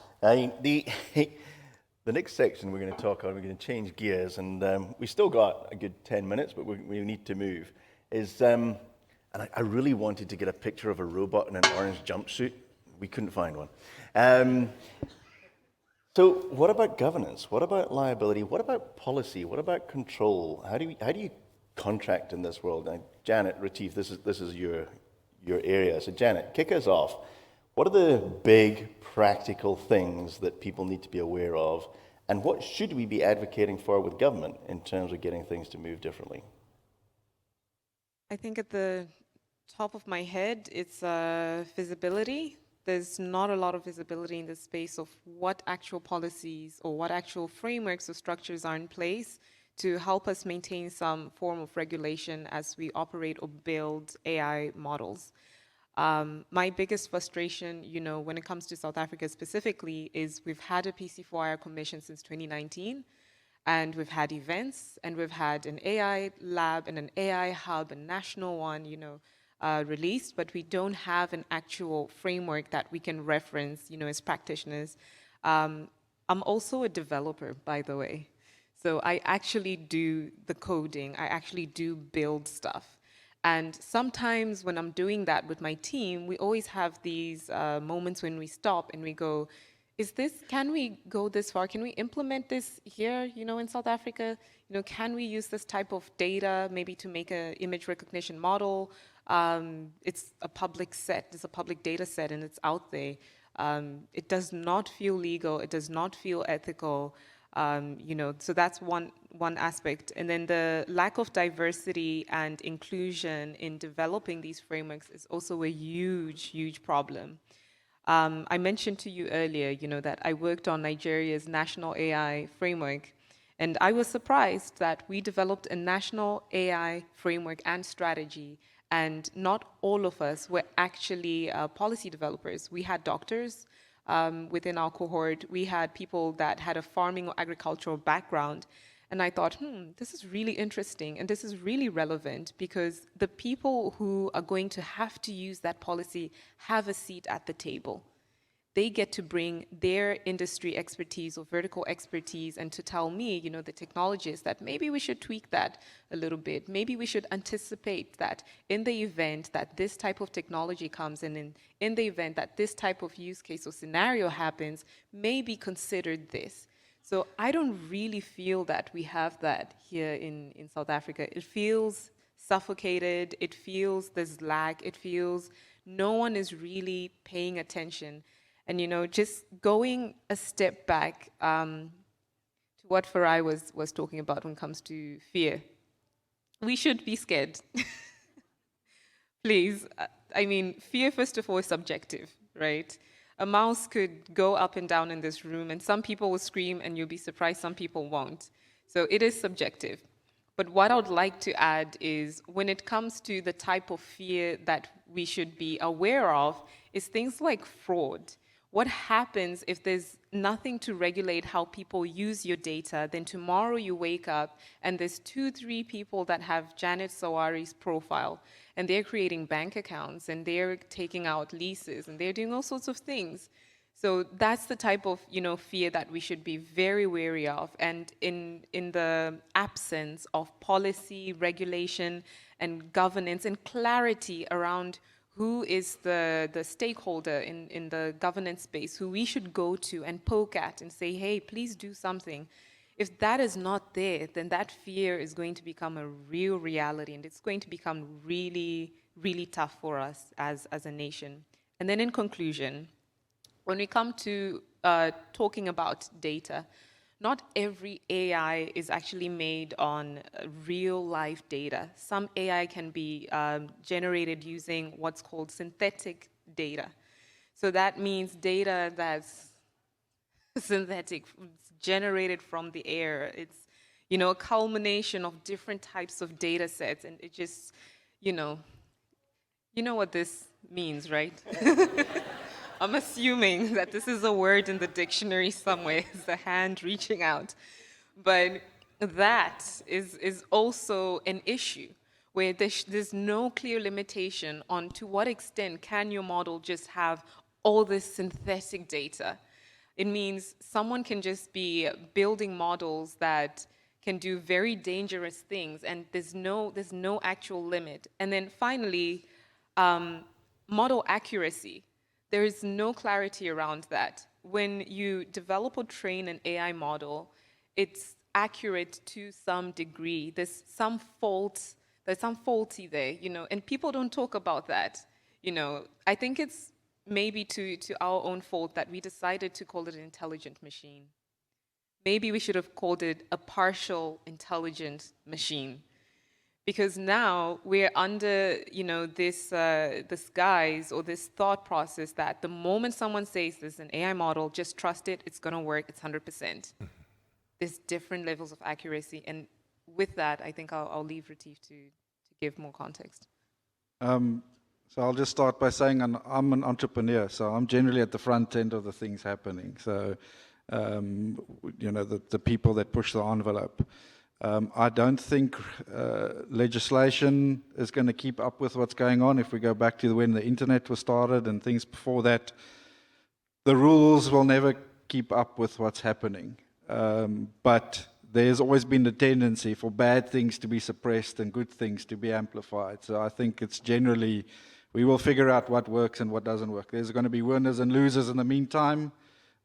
The next section we're going to talk on, we're going to change gears, and we still got a good 10 minutes, but we need to move, and I really wanted to get a picture of a robot in an orange jumpsuit. We couldn't find one. So what about governance? What about liability? What about policy? What about control? How do you contract in this world? Now, Janet, Retief, this is your area. So Janet, kick us off. What are the big practical things that people need to be aware of, and what should we be advocating for with government in terms of getting things to move differently? I think at the top of my head, it's visibility. There's not a lot of visibility in the space of what actual policies or what actual frameworks or structures are in place to help us maintain some form of regulation as we operate or build AI models. My biggest frustration, when it comes to South Africa specifically, is we've had a PC4IR commission since 2019, and we've had events, and we've had an AI lab and an AI hub, a national one, released, but we don't have an actual framework that we can reference, as practitioners. I'm also a developer, by the way. So I actually do the coding. I actually do build stuff. And sometimes when I'm doing that with my team, we always have these moments when we stop and we go, can we go this far? Can we implement this here, in South Africa? Can we use this type of data maybe to make an image recognition model? It's a public set, it's a public data set, and it's out there. It does not feel legal, it does not feel ethical. So that's one aspect. And then the lack of diversity and inclusion in developing these frameworks is also a huge problem. I mentioned to you earlier, that I worked on Nigeria's national AI framework, and I was surprised that we developed a national AI framework and strategy, and not all of us were actually policy developers. We had doctors, within our cohort, we had people that had a farming or agricultural background. And I thought, this is really interesting and this is really relevant because the people who are going to have to use that policy have a seat at the table. They get to bring their industry expertise or vertical expertise and to tell me, the technologists, that maybe we should tweak that a little bit. Maybe we should anticipate that in the event that this type of technology comes in the event that this type of use case or scenario happens, maybe consider this. So I don't really feel that we have that here in South Africa. It feels suffocated. It feels there's lag. It feels no one is really paying attention. And, just going a step back to what Farayi was talking about when it comes to fear. We should be scared. Please. Fear, first of all, is subjective, right? A mouse could go up and down in this room, and some people will scream, and you'll be surprised some people won't. So it is subjective. But what I would like to add is when it comes to the type of fear that we should be aware of is things like fraud. What happens if there's nothing to regulate how people use your data, then tomorrow you wake up and there's 2-3 people that have Janet Sawari's profile and they're creating bank accounts and they're taking out leases and they're doing all sorts of things. So that's the type of fear that we should be very wary of. And in the absence of policy, regulation, and governance and clarity around who is the stakeholder in the governance space, who we should go to and poke at and say, hey, please do something. If that is not there, then that fear is going to become a real reality and it's going to become really, really tough for us as a nation. And then in conclusion, when we come to talking about data, not every AI is actually made on real life data. Some AI can be generated using what's called synthetic data. So that means data that's synthetic, it's generated from the air. It's, a culmination of different types of data sets. And it just, you know what this means, right? I'm assuming that this is a word in the dictionary somewhere, it's a hand reaching out. But that is also an issue where there's no clear limitation on to what extent can your model just have all this synthetic data. It means someone can just be building models that can do very dangerous things and there's no actual limit. And then finally, model accuracy. There is no clarity around that. When you develop or train an AI model, it's accurate to some degree. There's some faulty there, and people don't talk about that. I think it's maybe to our own fault that we decided to call it an intelligent machine. Maybe we should have called it a partial intelligent machine. Because now we're under, this guise or this thought process that the moment someone says there's an AI model, just trust it, it's going to work, it's 100%. There's different levels of accuracy. And with that, I think I'll leave Retief to give more context. So I'll just start by saying I'm an entrepreneur, so I'm generally at the front end of the things happening. So, the people that push the envelope. I don't think legislation is going to keep up with what's going on. If we go back to when the internet was started and things before that, the rules will never keep up with what's happening. But there's always been the tendency for bad things to be suppressed and good things to be amplified. So I think it's generally, we will figure out what works and what doesn't work. There's going to be winners and losers in the meantime.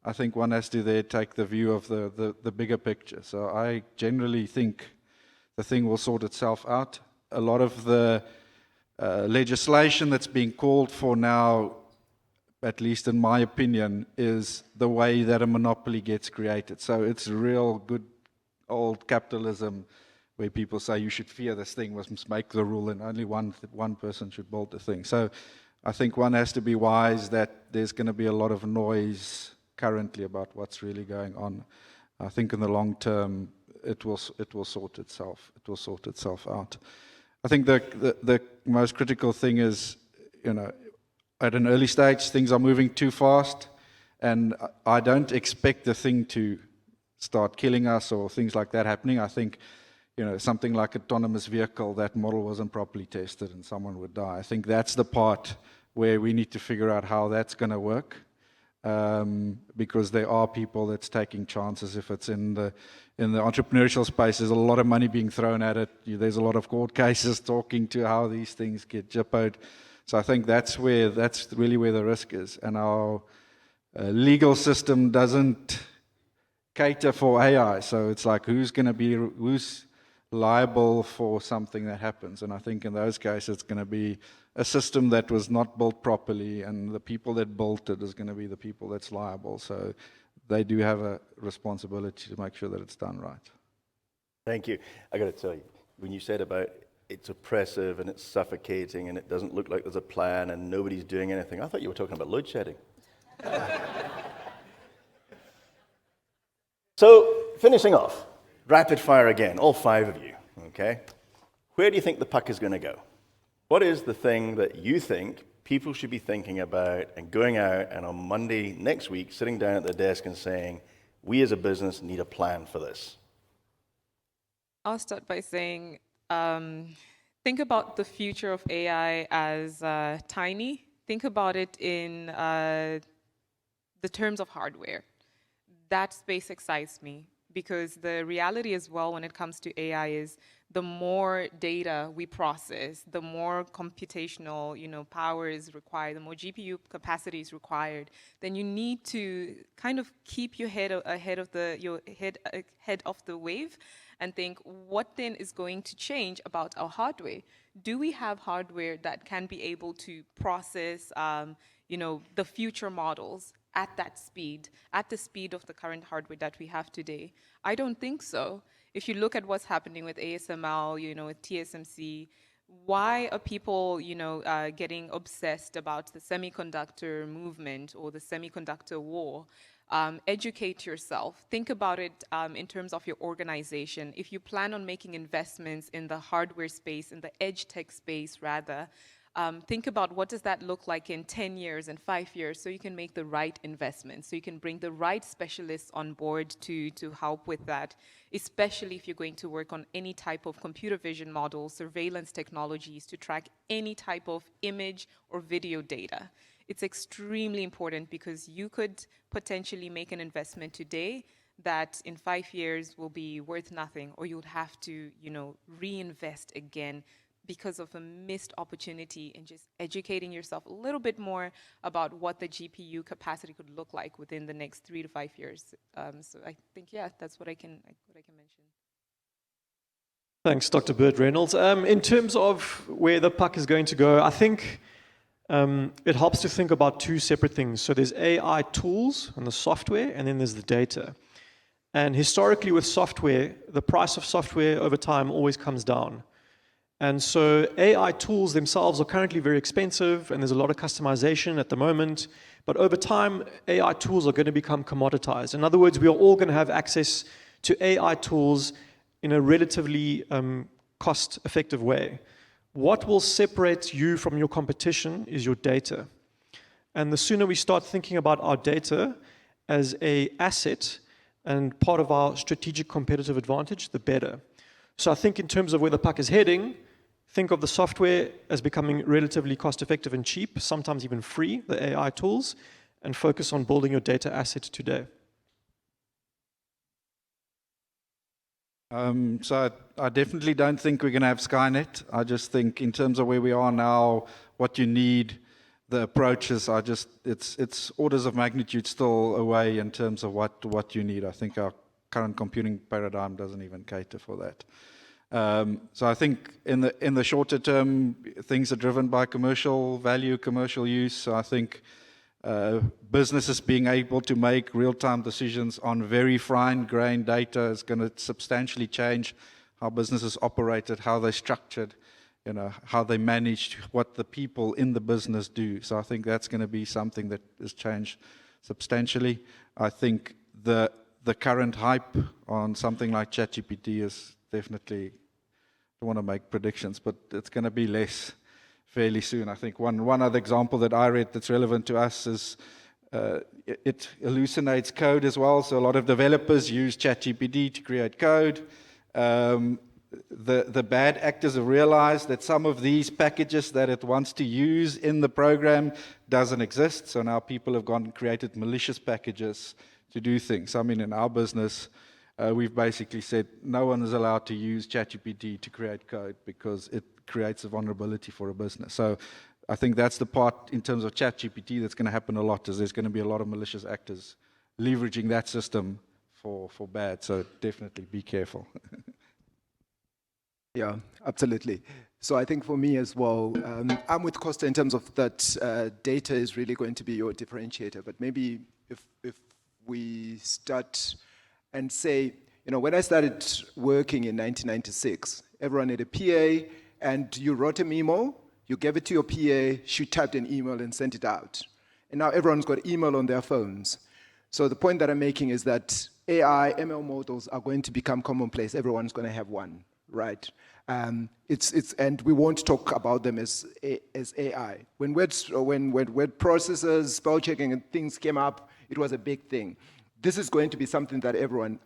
I think one has to there take the view of the bigger picture. So I generally think the thing will sort itself out. A lot of the legislation that's being called for now, at least in my opinion, is the way that a monopoly gets created. So it's real good old capitalism where people say you should fear this thing, must make the rule and only one person should build the thing. So I think one has to be wise that there's going to be a lot of noise currently about what's really going on. I think in the long term, it will sort itself. It will sort itself out. I think the most critical thing is, at an early stage, things are moving too fast, And I don't expect the thing to start killing us or things like that happening. I think, something like autonomous vehicle, that model wasn't properly tested and someone would die. I think that's the part where we need to figure out how that's going to work, because there are people that's taking chances. If it's in the entrepreneurial space, there's a lot of money being thrown at it. There's a lot of court cases talking to how these things get jippoed. So I think that's really where the risk is. And our legal system doesn't cater for AI. So it's like, who's liable for something that happens? And I think in those cases, it's going to be a system that was not built properly, and the people that built it is going to be the people that's liable. So they do have a responsibility to make sure that it's done right. Thank you. I got to tell you, when you said about it's oppressive and it's suffocating and it doesn't look like there's a plan and nobody's doing anything, I thought you were talking about load shedding. So, finishing off, rapid fire again, all 5 of you, okay? Where do you think the puck is going to go? What is the thing that you think people should be thinking about and going out and on Monday next week sitting down at their desk and saying, we as a business need a plan for this? I'll start by saying, think about the future of AI as tiny. Think about it in the terms of hardware. That space excites me, because the reality as well when it comes to AI is the more data we process, the more computational power is required, the more GPU capacity is required, then you need to kind of keep your head ahead of the wave and think, what then is going to change about our hardware? Do we have hardware that can be able to process the future models at that speed, at the speed of the current hardware that we have today? I don't think so. If you look at what's happening with ASML, with TSMC, why are people, getting obsessed about the semiconductor movement or the semiconductor war? Educate yourself. Think about it in terms of your organization. If you plan on making investments in the hardware space, in the edge tech space rather, think about what does that look like in 10 years and 5 years, so you can make the right investments, so you can bring the right specialists on board to help with that, especially if you're going to work on any type of computer vision models, surveillance technologies to track any type of image or video data. It's extremely important, because you could potentially make an investment today that in 5 years will be worth nothing, or you would have to, reinvest again because of a missed opportunity in just educating yourself a little bit more about what the GPU capacity could look like within the next 3 to 5 years. So I think, that's what I can mention. Thanks, Dr. Bert Reynolds. In terms of where the puck is going to go, I think it helps to think about 2 separate things. So there's AI tools and the software, and then there's the data. And historically with software, the price of software over time always comes down. And so AI tools themselves are currently very expensive, and there's a lot of customization at the moment. But over time, AI tools are going to become commoditized. In other words, we are all going to have access to AI tools in a relatively cost-effective way. What will separate you from your competition is your data. And the sooner we start thinking about our data as an asset and part of our strategic competitive advantage, the better. So I think in terms of where the puck is heading, think of the software as becoming relatively cost-effective and cheap, sometimes even free, the AI tools, and focus on building your data asset today. So I definitely don't think we're going to have Skynet. I just think in terms of where we are now, what you need, the approaches are just, it's orders of magnitude still away in terms of what you need. I think our current computing paradigm doesn't even cater for that. So I think in the shorter term, things are driven by commercial value, commercial use. So I think businesses being able to make real-time decisions on very fine-grained data is going to substantially change how businesses operated, how they're structured, how they manage, what the people in the business do. So I think that's going to be something that has changed substantially. I think the current hype on something like ChatGPT is definitely, I don't want to make predictions, but it's going to be less fairly soon. I think one other example that I read that's relevant to us is it hallucinates code as well. So a lot of developers use ChatGPT to create code. The bad actors have realized that some of these packages that it wants to use in the program doesn't exist. So now people have gone and created malicious packages to do things. I mean, in our business, we've basically said no one is allowed to use ChatGPT to create code because it creates a vulnerability for a business. So I think that's the part in terms of ChatGPT that's going to happen a lot, is there's going to be a lot of malicious actors leveraging that system for bad. So definitely be careful. Yeah, absolutely. So I think for me as well, I'm with Kosta in terms of that data is really going to be your differentiator. But maybe if we start and say, you know, when I started working in 1996, everyone had a PA and you wrote a memo, you gave it to your PA, she typed an email and sent it out. And now everyone's got email on their phones. So the point that I'm making is that AI, ML models are going to become commonplace. Everyone's going to have one, right? And we won't talk about them as AI. When word processors, spell checking and things came up, it was a big thing. This is going to be something that everyone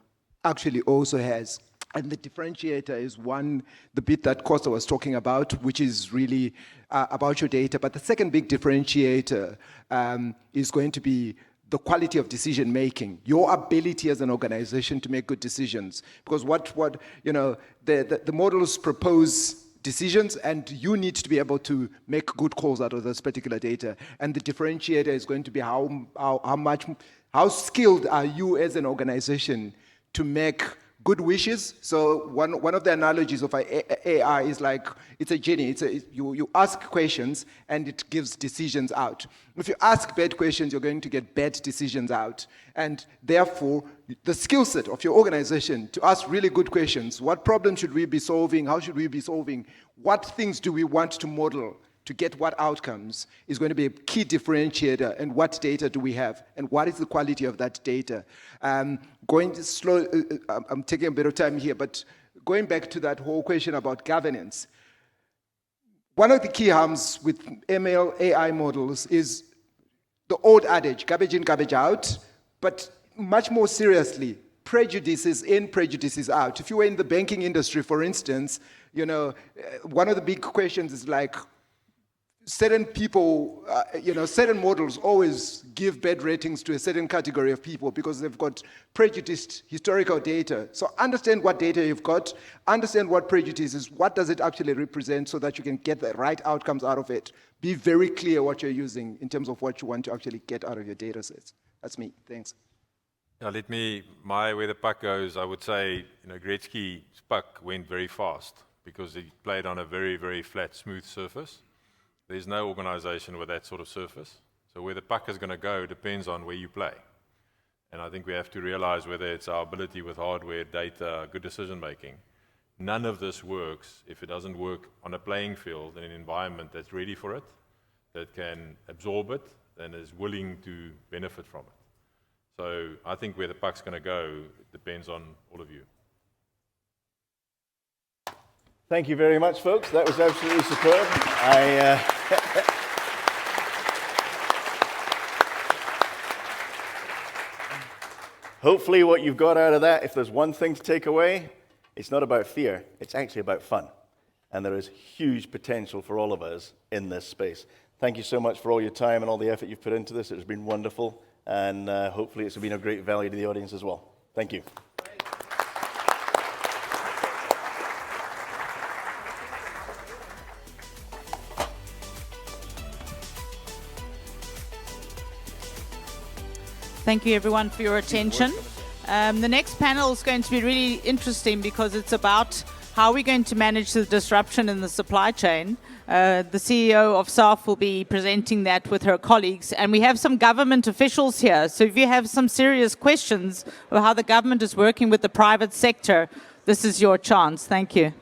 actually also has. And the differentiator is one, the bit that Kosta was talking about, which is really about your data. But the second big differentiator is going to be the quality of decision making, your ability as an organization to make good decisions. Because the models propose decisions, and you need to be able to make good calls out of this particular data. And the differentiator is going to be how skilled are you as an organization to make good wishes. So one of the analogies of AI is like, it's a genie. You ask questions and it gives decisions out. If you ask bad questions, you're going to get bad decisions out. And therefore, the skill set of your organization to ask really good questions, what problem should we be solving? How should we be solving? What things do we want to model to get what outcomes is going to be a key differentiator, and what data do we have, and what is the quality of that data. Going slow, I'm taking a bit of time here, but going back to that whole question about governance, one of the key harms with ML AI models is the old adage, garbage in, garbage out, but much more seriously, prejudices in, prejudices out. If you were in the banking industry, for instance, one of the big questions is like, certain people, certain models always give bad ratings to a certain category of people because they've got prejudiced historical data. So understand what data you've got, understand what prejudice is, what does it actually represent so that you can get the right outcomes out of it. Be very clear what you're using in terms of what you want to actually get out of your data sets. That's me. Thanks. Now, where the puck goes, I would say, Gretzky's puck went very fast because he played on a very, very flat, smooth surface. There's no organization with that sort of surface. So where the puck is going to go depends on where you play. And I think we have to realize whether it's our ability with hardware, data, good decision making. None of this works if it doesn't work on a playing field in an environment that's ready for it, that can absorb it, and is willing to benefit from it. So I think where the puck's going to go depends on all of you. Thank you very much, folks. That was absolutely superb. Hopefully what you've got out of that, if there's one thing to take away, it's not about fear. It's actually about fun. And there is huge potential for all of us in this space. Thank you so much for all your time and all the effort you've put into this. It has been wonderful. And hopefully it's been of great value to the audience as well. Thank you. Thank you, everyone, for your attention. The next panel is going to be really interesting because it's about how we're going to manage the disruption in the supply chain. The CEO of SAF will be presenting that with her colleagues. And we have some government officials here. So if you have some serious questions about how the government is working with the private sector, this is your chance. Thank you.